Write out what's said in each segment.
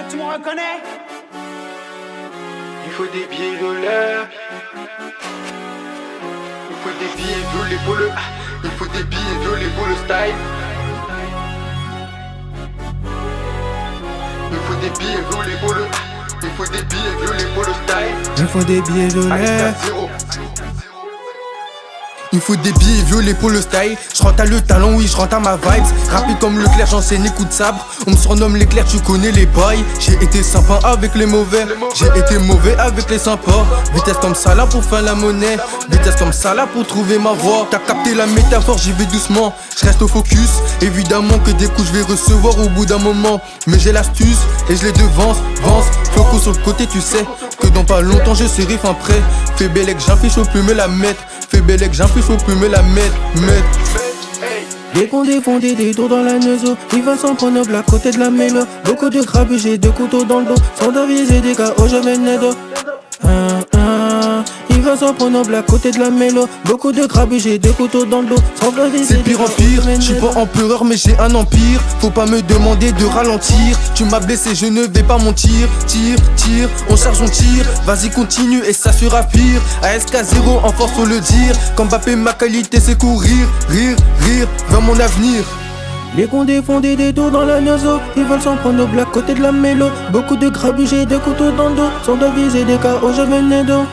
tu me reconnais? Il faut des billets violets. Il faut des billets violets pour le. Il faut des billets violets pour le style. Il faut des billets violets pour le. Il faut des billets violets pour le style. Il faut des billets violets. Alex Zero. Il faut des billets violets pour le style. Je rentre à le talent, oui, je rentre à ma vibes. Rapide comme Leclerc, j'enseigne les coups de sabre. On me surnomme l'éclair, tu connais les boys. J'ai été sympa avec les mauvais. J'ai été mauvais avec les sympas. Vitesse comme ça là pour faire la monnaie. Vitesse comme ça là pour trouver ma voie. T'as capté la métaphore, j'y vais doucement. Je reste au focus. Évidemment que des coups je vais recevoir au bout d'un moment. Mais j'ai l'astuce et je les devance. Floco sur le côté, tu sais que dans pas longtemps je serai fin prêt. Fais bellec, j'affiche au plus me la mettre. Fais bellec, j'affiche au plus me la mettre. Dès qu'on défendait des tours dans la neuzo, il va s'en prendre à côté de la mélo. Beaucoup de grabuge, j'ai deux couteaux dans le dos. Sans aviser des KO, je venais de. Il va s'en prendre à côté de la mélo. Beaucoup de grabuge, j'ai deux couteaux dans le dos. Sans aviser c'est pire en pire, je suis pas empereur mais j'ai un empire. Faut pas me demander de ralentir. Tu m'as blessé, je ne vais pas mentir. Tire, on charge, on tire. Vas-y continue et ça sera pire. ASK0 en force faut le dire. Quand Mbappé ma qualité c'est courir. Rire, vers mon avenir. Les condés font des tours dans la nozo. Ils veulent s'en prendre au black côté de la mélo. Beaucoup de grabuge et de couteaux dans le dos. Sans deviser des KO, je venais d'eau.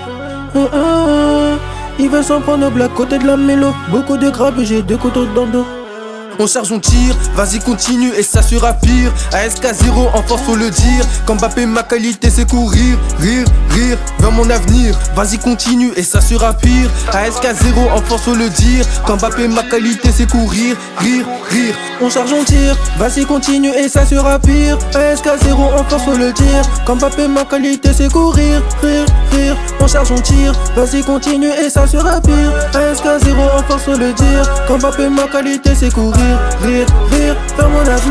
Ils veulent s'en prendre au black côté de la mélo. Beaucoup de grabuge et de couteaux dans le dos. On charge, on tire, vas-y continue et ça sera pire. ASK0 en force faut le dire. Quand Mbappé ma qualité c'est courir. Rire, vers mon avenir. Vas-y continue et ça sera pire. ASK0 en force faut le dire. Quand Mbappé ma qualité c'est courir. Rire, on charge, on tire, vas-y continue et ça sera pire. ASK0 en force faut le dire. Quand Mbappé ma qualité c'est courir. Rire, on charge, on tire, vas-y continue et ça sera pire. ASK0 en force faut le dire. Quand Mbappé ma qualité c'est courir. Rire, vers mon avenir.